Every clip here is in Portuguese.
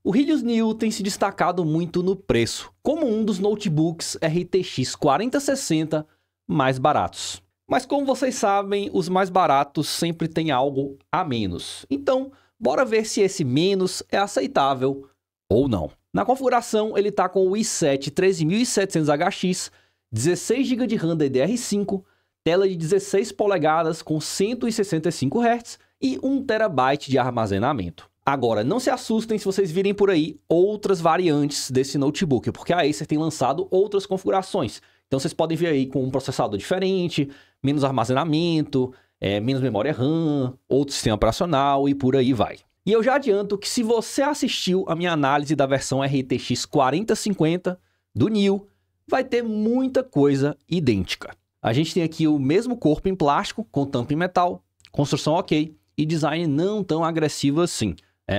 O Helios New tem se destacado muito no preço, como um dos notebooks RTX 4060 mais baratos. Mas como vocês sabem, os mais baratos sempre têm algo a menos. Então, bora ver se esse menos é aceitável ou não. Na configuração, ele está com o i7 13700HX, 16 GB de RAM DDR5, tela de 16 polegadas com 165 Hz e 1 TB de armazenamento. Agora, não se assustem se vocês virem por aí outras variantes desse notebook, porque a Acer tem lançado outras configurações. Então vocês podem ver aí com um processador diferente, menos armazenamento, menos memória RAM, outro sistema operacional e por aí vai. E eu já adianto que se você assistiu a minha análise da versão RTX 4050 do New, vai ter muita coisa idêntica. A gente tem aqui o mesmo corpo em plástico, com tampa em metal, construção ok e design não tão agressivo assim.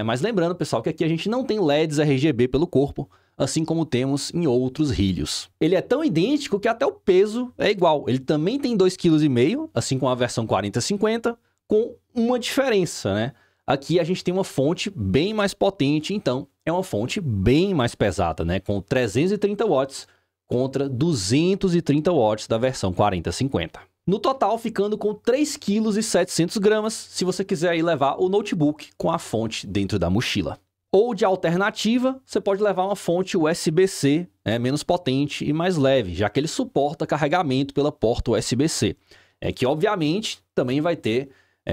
Mas lembrando, pessoal, que aqui a gente não tem LEDs RGB pelo corpo, assim como temos em outros Helios. Ele é tão idêntico que até o peso é igual. Ele também tem 2,5 kg, assim como a versão 4050, com uma diferença, né? Aqui a gente tem uma fonte bem mais potente, então é uma fonte bem mais pesada, né? Com 330 watts contra 230 watts da versão 4050. No total, ficando com 3,7 kg, se você quiser aí levar o notebook com a fonte dentro da mochila. Ou de alternativa, você pode levar uma fonte USB-C, menos potente e mais leve, já que ele suporta carregamento pela porta USB-C. Que obviamente também vai ter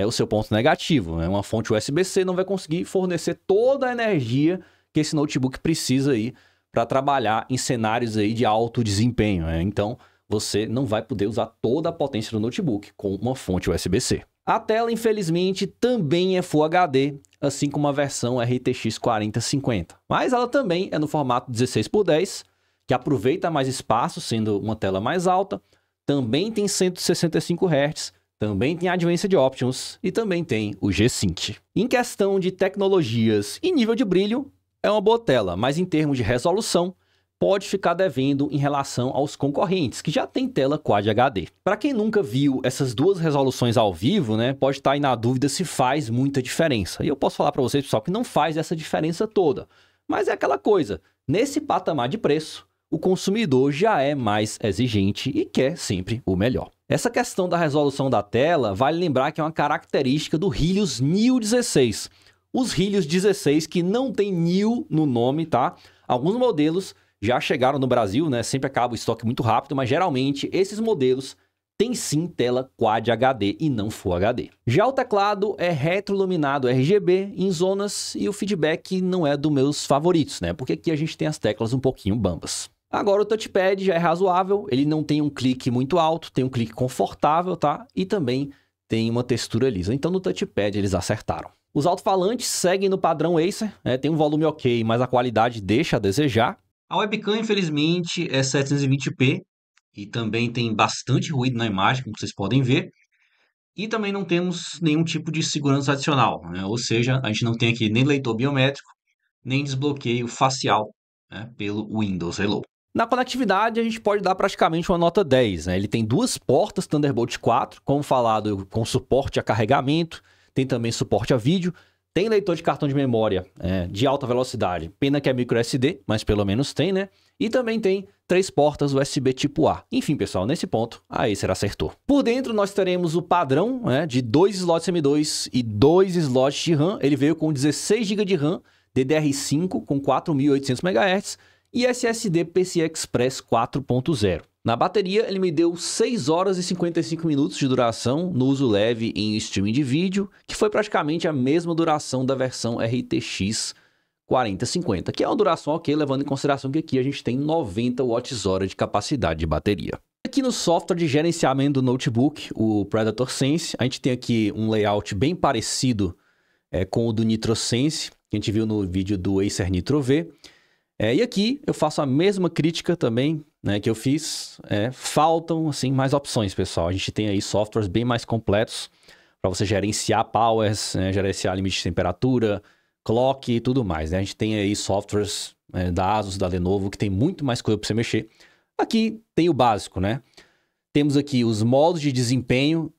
o seu ponto negativo. Uma fonte USB-C não vai conseguir fornecer toda a energia que esse notebook precisa aí para trabalhar em cenários aí de alto desempenho. Então, você não vai poder usar toda a potência do notebook com uma fonte USB-C. A tela, infelizmente, também é Full HD, assim como a versão RTX 4050. Mas ela também é no formato 16:10, que aproveita mais espaço, sendo uma tela mais alta. Também tem 165 Hz, também tem Advanced Options e também tem o G-Sync. Em questão de tecnologias e nível de brilho, é uma boa tela, mas em termos de resolução, pode ficar devendo em relação aos concorrentes, que já tem tela Quad HD. Para quem nunca viu essas duas resoluções ao vivo, pode estar aí na dúvida se faz muita diferença. E eu posso falar para vocês, pessoal, que não faz essa diferença toda. Mas é aquela coisa, nesse patamar de preço, o consumidor já é mais exigente e quer sempre o melhor. Essa questão da resolução da tela, vale lembrar que é uma característica do Helios New 16. Os Helios 16 que não tem New no nome, tá? Alguns modelos já chegaram no Brasil, sempre acaba o estoque muito rápido, mas geralmente esses modelos têm sim tela Quad HD e não Full HD. Já o teclado é retroiluminado RGB em zonas e o feedback não é dos meus favoritos, porque aqui a gente tem as teclas um pouquinho bambas. Agora o touchpad já é razoável, ele não tem um clique muito alto, tem um clique confortável, tá? E também tem uma textura lisa, então no touchpad eles acertaram. Os alto-falantes seguem no padrão Acer, tem um volume ok, mas a qualidade deixa a desejar. A webcam, infelizmente, é 720p e também tem bastante ruído na imagem, como vocês podem ver. E também não temos nenhum tipo de segurança adicional, ou seja, a gente não tem aqui nem leitor biométrico, nem desbloqueio facial pelo Windows Hello. Na conectividade, a gente pode dar praticamente uma nota 10. Ele tem duas portas Thunderbolt 4, como falado, com suporte a carregamento, tem também suporte a vídeo. Tem leitor de cartão de memória de alta velocidade, pena que é micro SD, mas pelo menos tem, E também tem 3 portas USB tipo A. Enfim, pessoal, nesse ponto, a Acer acertou. Por dentro, nós teremos o padrão de 2 slots M2 e 2 slots de RAM. Ele veio com 16 GB de RAM, DDR5 com 4.800 MHz e SSD PCI Express 4.0. Na bateria, ele me deu 6 horas e 55 minutos de duração no uso leve em streaming de vídeo, que foi praticamente a mesma duração da versão RTX 4050, que é uma duração ok, levando em consideração que aqui a gente tem 90 Wh de capacidade de bateria. Aqui no software de gerenciamento do notebook, o Predator Sense, a gente tem aqui um layout bem parecido com o do NitroSense, que a gente viu no vídeo do Acer Nitro V. E aqui eu faço a mesma crítica também, que eu fiz. Faltam assim mais opções, pessoal. A gente tem aí softwares bem mais completos para você gerenciar powers, gerenciar limite de temperatura, clock e tudo mais. A gente tem aí softwares da Asus, da Lenovo, que tem muito mais coisa para você mexer. Aqui tem o básico, Temos aqui os modos de desempenho,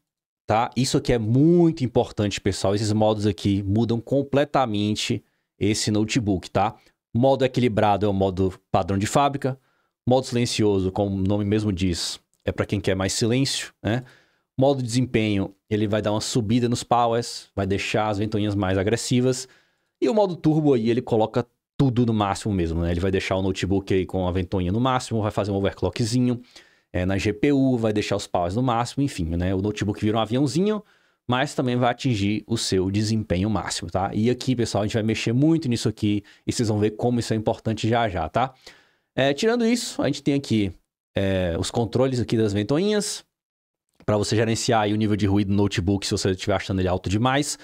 tá? Isso aqui é muito importante, pessoal. Esses modos aqui mudam completamente esse notebook, tá? Modo equilibrado é o modo padrão de fábrica. Modo silencioso, como o nome mesmo diz, é para quem quer mais silêncio, né? Modo desempenho, ele vai dar uma subida nos powers, vai deixar as ventoinhas mais agressivas. E o modo turbo aí, ele coloca tudo no máximo mesmo, né? Ele vai deixar o notebook aí com a ventoinha no máximo, vai fazer um overclockzinho na GPU, vai deixar os powers no máximo, enfim, né? O notebook vira um aviãozinho, mas também vai atingir o seu desempenho máximo, tá? E aqui, pessoal, a gente vai mexer muito nisso aqui e vocês vão ver como isso é importante já já, tá? Tirando isso, a gente tem aqui os controles aqui das ventoinhas, para você gerenciar aí o nível de ruído do notebook se você estiver achando ele alto demais.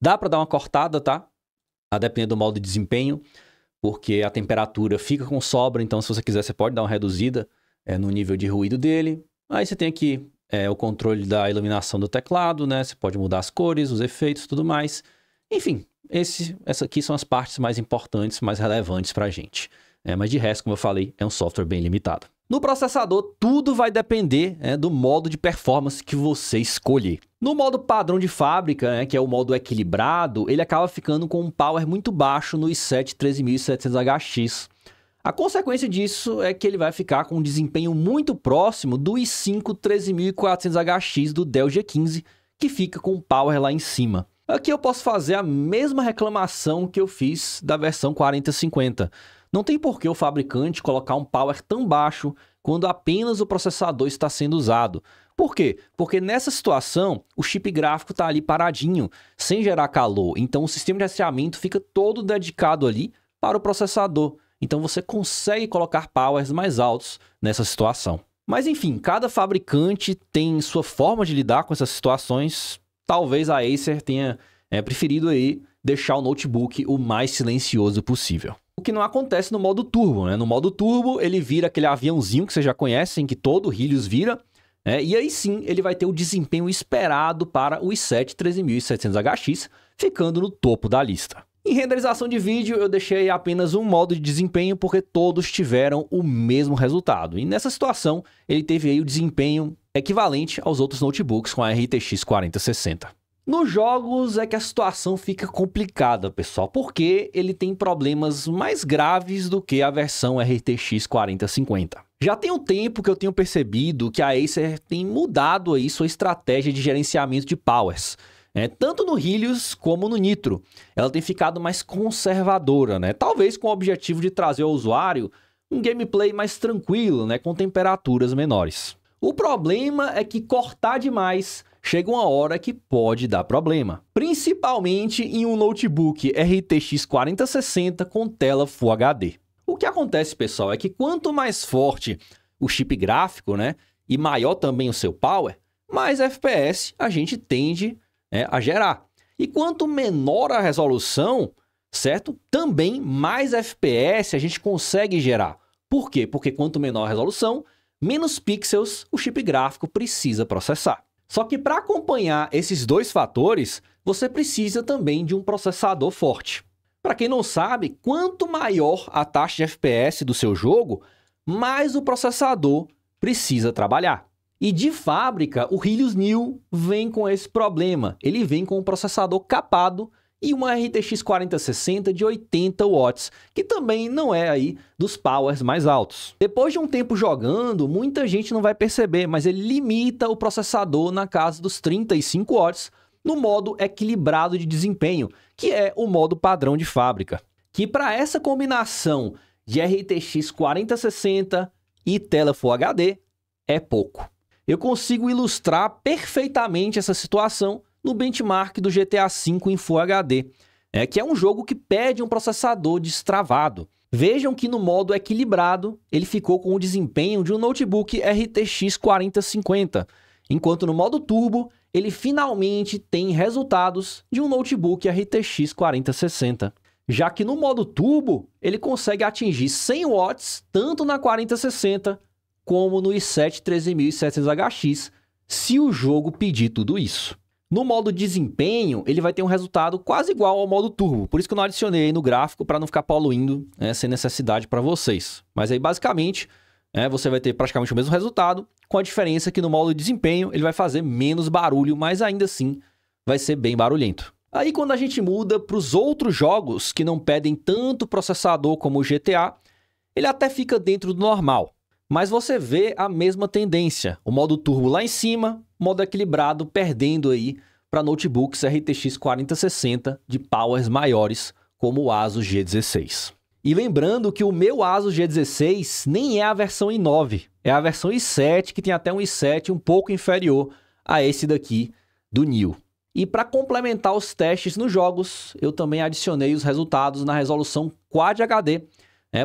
Dá para dar uma cortada, tá? A depender do modo de desempenho, porque a temperatura fica com sobra, então se você quiser você pode dar uma reduzida no nível de ruído dele. Aí você tem aqui o controle da iluminação do teclado, né? Você pode mudar as cores, os efeitos, tudo mais. Enfim, essa aqui são as partes mais importantes, mais relevantes para a gente. Mas de resto, como eu falei, é um software bem limitado. No processador, tudo vai depender do modo de performance que você escolher. No modo padrão de fábrica, que é o modo equilibrado, ele acaba ficando com um power muito baixo no i7 13700HX. A consequência disso é que ele vai ficar com um desempenho muito próximo do i5 13400HX do Dell G15, que fica com o power lá em cima. Aqui eu posso fazer a mesma reclamação que eu fiz da versão 4050. Não tem por que o fabricante colocar um power tão baixo quando apenas o processador está sendo usado. Por quê? Porque nessa situação, o chip gráfico está ali paradinho, sem gerar calor. Então o sistema de resfriamento fica todo dedicado ali para o processador. Então você consegue colocar powers mais altos nessa situação. Mas enfim, cada fabricante tem sua forma de lidar com essas situações. Talvez a Acer tenha preferido aí deixar o notebook o mais silencioso possível. O que não acontece no modo turbo, né? No modo turbo, ele vira aquele aviãozinho que vocês já conhecem, que todo Helios vira, e aí sim ele vai ter o desempenho esperado para o i7 13700HX, ficando no topo da lista. Em renderização de vídeo, eu deixei apenas um modo de desempenho porque todos tiveram o mesmo resultado. E nessa situação, ele teve aí o desempenho equivalente aos outros notebooks com a RTX 4060. Nos jogos é que a situação fica complicada, pessoal, porque ele tem problemas mais graves do que a versão RTX 4050. Já tem um tempo que eu tenho percebido que a Acer tem mudado aí sua estratégia de gerenciamento de powers, tanto no Helios como no Nitro. Ela tem ficado mais conservadora, talvez com o objetivo de trazer ao usuário um gameplay mais tranquilo, com temperaturas menores. O problema é que cortar demais chega uma hora que pode dar problema, principalmente em um notebook RTX 4060 com tela Full HD. O que acontece, pessoal, é que quanto mais forte o chip gráfico, e maior também o seu power, mais FPS a gente tende a gerar. E quanto menor a resolução, certo? Também mais FPS a gente consegue gerar. Por quê? Porque quanto menor a resolução, menos pixels o chip gráfico precisa processar. Só que para acompanhar esses dois fatores, você precisa também de um processador forte. Para quem não sabe, quanto maior a taxa de FPS do seu jogo, mais o processador precisa trabalhar. E de fábrica, o Helios New vem com esse problema. Ele vem com um processador capado e uma RTX 4060 de 80 watts, que também não é aí dos powers mais altos. Depois de um tempo jogando, muita gente não vai perceber, mas ele limita o processador na casa dos 35 watts no modo equilibrado de desempenho, que é o modo padrão de fábrica. Que para essa combinação de RTX 4060 e tela Full HD é pouco. Eu consigo ilustrar perfeitamente essa situação no benchmark do GTA V em Full HD, que é um jogo que pede um processador destravado. Vejam que no modo equilibrado, ele ficou com o desempenho de um notebook RTX 4050, enquanto no modo turbo, ele finalmente tem resultados de um notebook RTX 4060. Já que no modo turbo, ele consegue atingir 100 watts tanto na 4060 como no i7 13700HX, se o jogo pedir tudo isso. No modo desempenho, ele vai ter um resultado quase igual ao modo turbo, por isso que eu não adicionei aí no gráfico para não ficar poluindo sem necessidade para vocês. Mas aí, basicamente, você vai ter praticamente o mesmo resultado, com a diferença que no modo desempenho ele vai fazer menos barulho, mas ainda assim vai ser bem barulhento. Aí quando a gente muda para os outros jogos que não pedem tanto processador como o GTA, ele até fica dentro do normal. Mas você vê a mesma tendência, o modo turbo lá em cima, modo equilibrado perdendo aí para notebooks RTX 4060 de powers maiores como o Asus G16. E lembrando que o meu Asus G16 nem é a versão i9, é a versão i7 que tem até um i7 um pouco inferior a esse daqui do Neo. E para complementar os testes nos jogos, eu também adicionei os resultados na resolução Quad HD,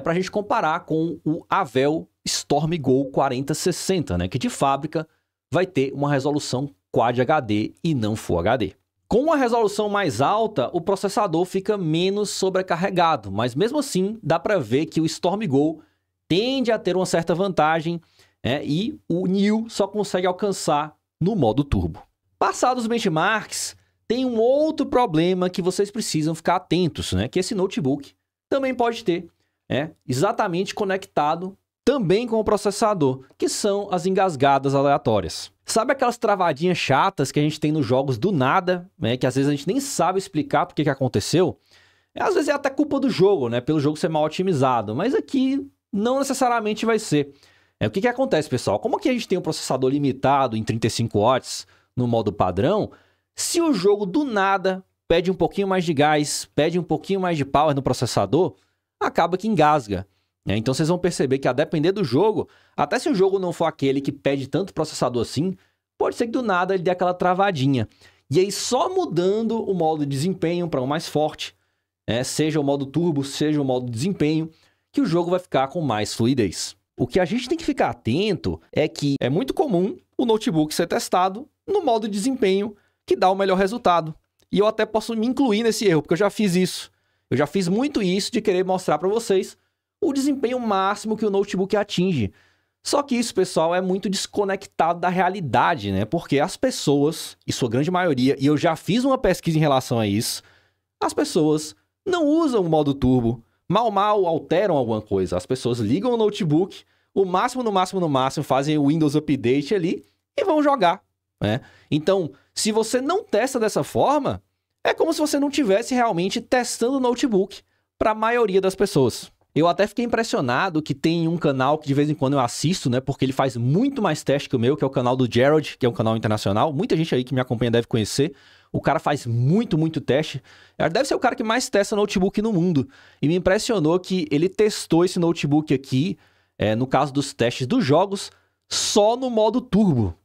para a gente comparar com o Avel StormGo 4060, que de fábrica vai ter uma resolução Quad HD e não Full HD. Com uma resolução mais alta, o processador fica menos sobrecarregado, mas mesmo assim dá para ver que o StormGo tende a ter uma certa vantagem, e o Neo só consegue alcançar no modo turbo. Passados os benchmarks, tem um outro problema que vocês precisam ficar atentos, que esse notebook também pode ter, exatamente conectado também com o processador, que são as engasgadas aleatórias. Sabe aquelas travadinhas chatas que a gente tem nos jogos do nada, que às vezes a gente nem sabe explicar por que aconteceu? Às vezes é até culpa do jogo, pelo jogo ser mal otimizado, mas aqui não necessariamente vai ser. O que acontece, pessoal? Como aqui a gente tem um processador limitado em 35 watts no modo padrão, se o jogo do nada pede um pouquinho mais de gás, pede um pouquinho mais de power no processador, acaba que engasga. Então vocês vão perceber que a depender do jogo, até se o jogo não for aquele que pede tanto processador assim, pode ser que do nada ele dê aquela travadinha. E aí só mudando o modo de desempenho para um mais forte, seja o modo turbo, seja o modo de desempenho, que o jogo vai ficar com mais fluidez. O que a gente tem que ficar atento é que é muito comum o notebook ser testado no modo de desempenho que dá o melhor resultado. E eu até posso me incluir nesse erro, porque eu já fiz isso. Eu já fiz muito isso de querer mostrar para vocês o desempenho máximo que o notebook atinge. Só que isso, pessoal, é muito desconectado da realidade, Porque as pessoas, e sua grande maioria, e eu já fiz uma pesquisa em relação a isso, as pessoas não usam o modo turbo, mal alteram alguma coisa. As pessoas ligam o notebook, o máximo, no máximo, fazem o Windows Update ali e vão jogar, Então, se você não testa dessa forma, é como se você não estivesse realmente testando o notebook para a maioria das pessoas. Eu até fiquei impressionado que tem um canal que de vez em quando eu assisto, Porque ele faz muito mais teste que o meu, que é o canal do Gerald, que é um canal internacional. Muita gente aí que me acompanha deve conhecer. O cara faz muito teste. Deve ser o cara que mais testa notebook no mundo. E me impressionou que ele testou esse notebook aqui, no caso dos testes dos jogos, só no modo turbo,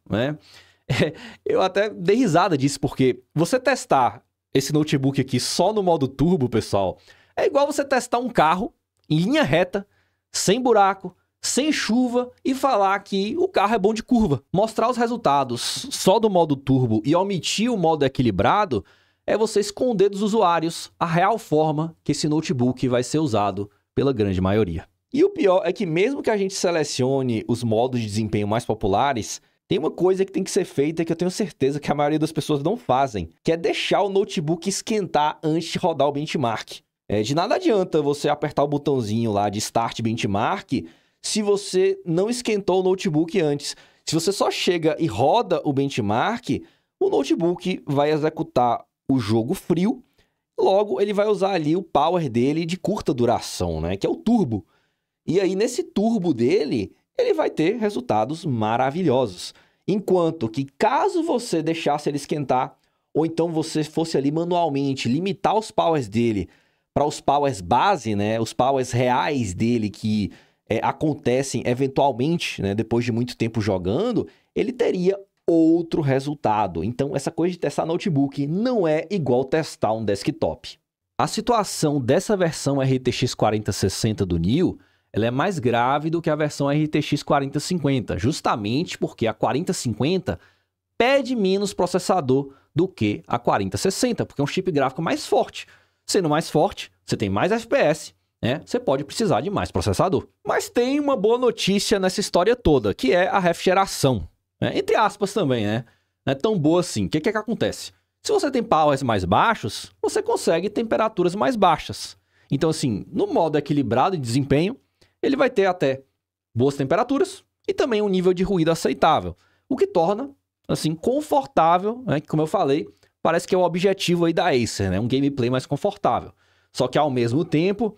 Eu até dei risada disso, porque você testar esse notebook aqui só no modo turbo, pessoal, é igual você testar um carro em linha reta, sem buraco, sem chuva e falar que o carro é bom de curva. Mostrar os resultados só do modo turbo e omitir o modo equilibrado é você esconder dos usuários a real forma que esse notebook vai ser usado pela grande maioria. E o pior é que mesmo que a gente selecione os modos de desempenho mais populares, tem uma coisa que tem que ser feita que eu tenho certeza que a maioria das pessoas não fazem, que é deixar o notebook esquentar antes de rodar o benchmark. De nada adianta você apertar o botãozinho lá de Start Benchmark se você não esquentou o notebook antes. Se você só chega e roda o benchmark, o notebook vai executar o jogo frio, logo ele vai usar ali o power dele de curta duração, que é o turbo. E aí nesse turbo dele, ele vai ter resultados maravilhosos. Enquanto que caso você deixasse ele esquentar, ou então você fosse ali manualmente limitar os powers dele para os powers base, os powers reais dele que acontecem eventualmente, depois de muito tempo jogando, ele teria outro resultado. Então, essa coisa de testar notebook não é igual testar um desktop. A situação dessa versão RTX 4060 do Neo, ela é mais grave do que a versão RTX 4050, justamente porque a 4050 pede menos processador do que a 4060, porque é um chip gráfico mais forte. Sendo mais forte, você tem mais FPS, você pode precisar de mais processador. Mas tem uma boa notícia nessa história toda, que é a refrigeração. Entre aspas também, Não é tão boa assim. O que acontece? Se você tem powers mais baixos, você consegue temperaturas mais baixas. Então, assim, no modo equilibrado de desempenho, ele vai ter até boas temperaturas e também um nível de ruído aceitável. O que torna, assim, confortável, como eu falei, parece que é o objetivo aí da Acer, né? Um gameplay mais confortável. Só que ao mesmo tempo,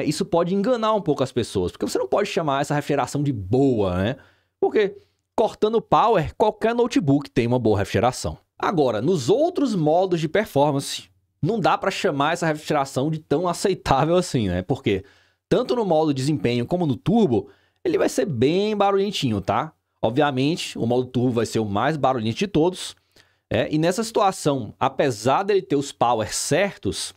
isso pode enganar um pouco as pessoas, porque você não pode chamar essa refrigeração de boa, né? Porque cortando power, qualquer notebook tem uma boa refrigeração. Agora, nos outros modos de performance, não dá para chamar essa refrigeração de tão aceitável assim, né? Porque tanto no modo desempenho como no turbo, ele vai ser bem barulhentinho, tá? Obviamente, o modo turbo vai ser o mais barulhento de todos. E nessa situação, apesar dele ter os powers certos,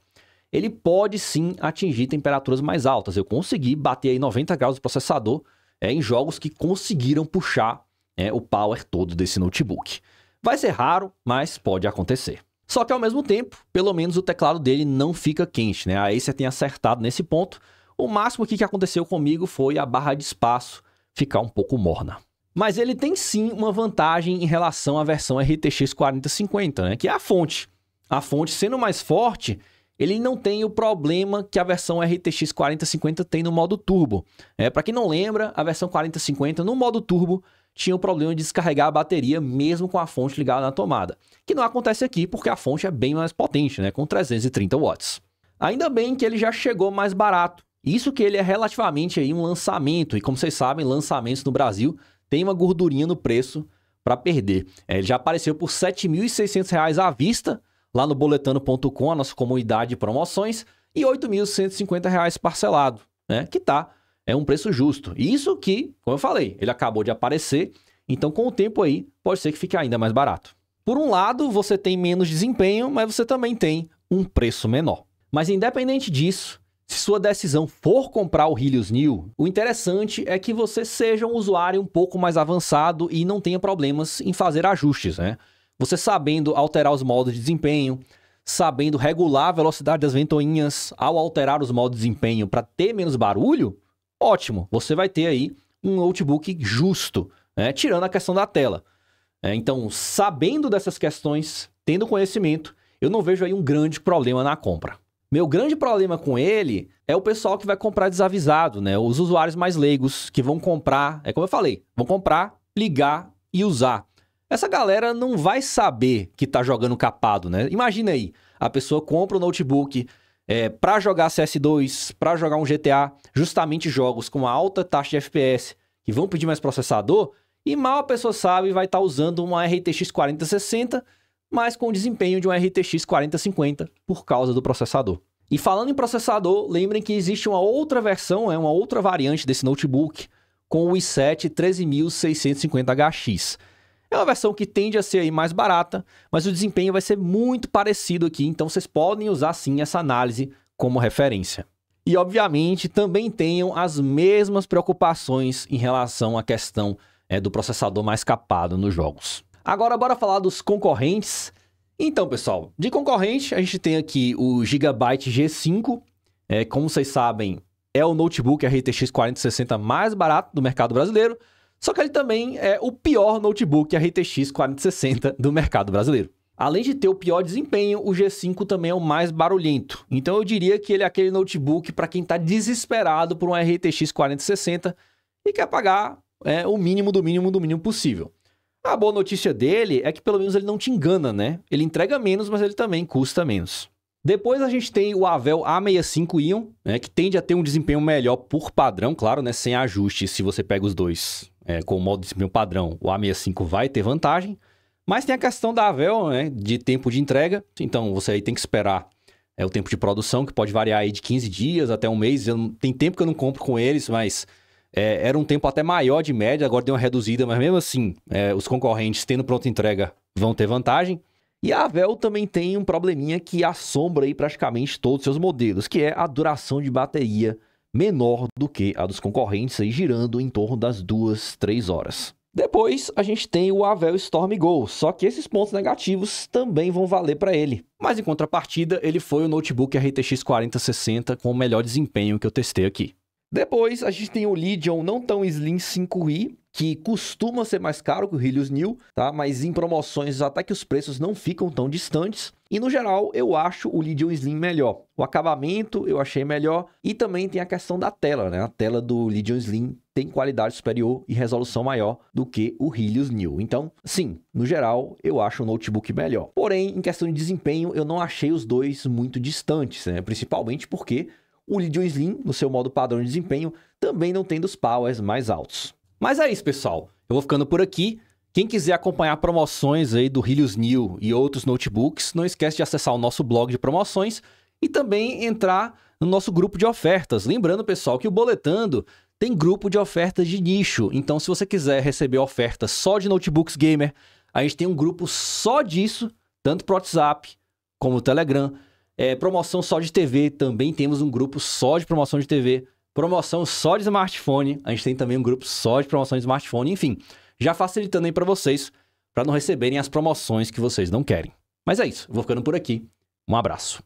ele pode sim atingir temperaturas mais altas. Eu consegui bater aí 90 graus do processador em jogos que conseguiram puxar o power todo desse notebook. Vai ser raro, mas pode acontecer. Só que ao mesmo tempo, pelo menos o teclado dele não fica quente, né? A Acer tem acertado nesse ponto. O máximo que aconteceu comigo foi a barra de espaço ficar um pouco morna. Mas ele tem sim uma vantagem em relação à versão RTX 4050, né? Que é a fonte. A fonte sendo mais forte, ele não tem o problema que a versão RTX 4050 tem no modo turbo. Para quem não lembra, a versão 4050 no modo turbo tinha o problema de descarregar a bateria mesmo com a fonte ligada na tomada. Que não acontece aqui porque a fonte é bem mais potente, né? Com 330 watts. Ainda bem que ele já chegou mais barato. Isso que ele é relativamente aí um lançamento. E como vocês sabem, lançamentos no Brasil tem uma gordurinha no preço para perder. Ele já apareceu por R$ 7.600 à vista, lá no boletano.com, a nossa comunidade de promoções, e R$ 8.150 parcelado, né? Que é um preço justo. Isso que, como eu falei, ele acabou de aparecer, então com o tempo aí, pode ser que fique ainda mais barato. Por um lado, você tem menos desempenho, mas você também tem um preço menor. Mas independente disso, se sua decisão for comprar o Helios New, o interessante é que você seja um usuário um pouco mais avançado e não tenha problemas em fazer ajustes, né? Você sabendo alterar os modos de desempenho, sabendo regular a velocidade das ventoinhas ao alterar os modos de desempenho para ter menos barulho, ótimo, você vai ter aí um notebook justo, né? Tirando a questão da tela. Então, sabendo dessas questões, tendo conhecimento, eu não vejo aí um grande problema na compra. Meu grande problema com ele é o pessoal que vai comprar desavisado, né? Os usuários mais leigos que vão comprar, como eu falei, vão comprar, ligar e usar. Essa galera não vai saber que tá jogando capado, né? Imagina aí, a pessoa compra o notebook para jogar CS2, para jogar um GTA, justamente jogos com alta taxa de FPS, que vão pedir mais processador, e mal a pessoa sabe vai estar usando uma RTX 4060, mas com o desempenho de um RTX 4050 por causa do processador. E falando em processador, lembrem que existe uma outra versão, uma outra variante desse notebook, com o i7 13650HX. É uma versão que tende a ser aí mais barata, mas o desempenho vai ser muito parecido aqui, então vocês podem usar sim essa análise como referência. E obviamente também tenham as mesmas preocupações em relação à questão do processador mais capado nos jogos. Agora, bora falar dos concorrentes. Então, pessoal, de concorrente, a gente tem aqui o Gigabyte G5. Como vocês sabem, é o notebook RTX 4060 mais barato do mercado brasileiro. Só que ele também é o pior notebook RTX 4060 do mercado brasileiro. Além de ter o pior desempenho, o G5 também é o mais barulhento. Então, eu diria que ele é aquele notebook para quem está desesperado por um RTX 4060 e quer pagar o mínimo do mínimo do mínimo possível. A boa notícia dele é que pelo menos ele não te engana, né? Ele entrega menos, mas ele também custa menos. Depois a gente tem o Avel A65 Ion, que tende a ter um desempenho melhor por padrão, claro, né? Sem ajuste. Se você pega os dois com o modo de desempenho padrão, o A65 vai ter vantagem. Mas tem a questão da Avel, de tempo de entrega. Então você aí tem que esperar o tempo de produção, que pode variar aí de 15 dias até um mês. Tem tempo que eu não compro com eles, mas era um tempo até maior de média, agora deu uma reduzida, mas mesmo assim, os concorrentes tendo pronta entrega vão ter vantagem. E a Avel também tem um probleminha que assombra aí praticamente todos os seus modelos, que é a duração de bateria menor do que a dos concorrentes, aí girando em torno das 2-3 horas. Depois, a gente tem o Avel Storm Go, só que esses pontos negativos também vão valer para ele. Mas em contrapartida, ele foi o notebook RTX 4060 com o melhor desempenho que eu testei aqui. Depois, a gente tem o Legion não tão Slim 5i, que costuma ser mais caro que o Helios New, tá? Mas em promoções até que os preços não ficam tão distantes. E no geral, eu acho o Legion Slim melhor. O acabamento eu achei melhor e também tem a questão da tela, né? A tela do Legion Slim tem qualidade superior e resolução maior do que o Helios New. Então, sim, no geral, eu acho o notebook melhor. Porém, em questão de desempenho, eu não achei os dois muito distantes, né? Principalmente porque o Legion Slim, no seu modo padrão de desempenho, também não tem dos powers mais altos. Mas é isso, pessoal. Eu vou ficando por aqui. Quem quiser acompanhar promoções aí do Helios New e outros notebooks, não esquece de acessar o nosso blog de promoções e também entrar no nosso grupo de ofertas. Lembrando, pessoal, que o Boletando tem grupo de ofertas de nicho. Então, se você quiser receber ofertas só de notebooks gamer, a gente tem um grupo só disso, tanto para o WhatsApp como o Telegram. Promoção só de TV, também temos um grupo só de promoção de TV. Promoção só de smartphone, a gente tem também um grupo só de promoção de smartphone. Enfim, já facilitando aí para vocês, para não receberem as promoções que vocês não querem. Mas é isso, eu vou ficando por aqui. Um abraço.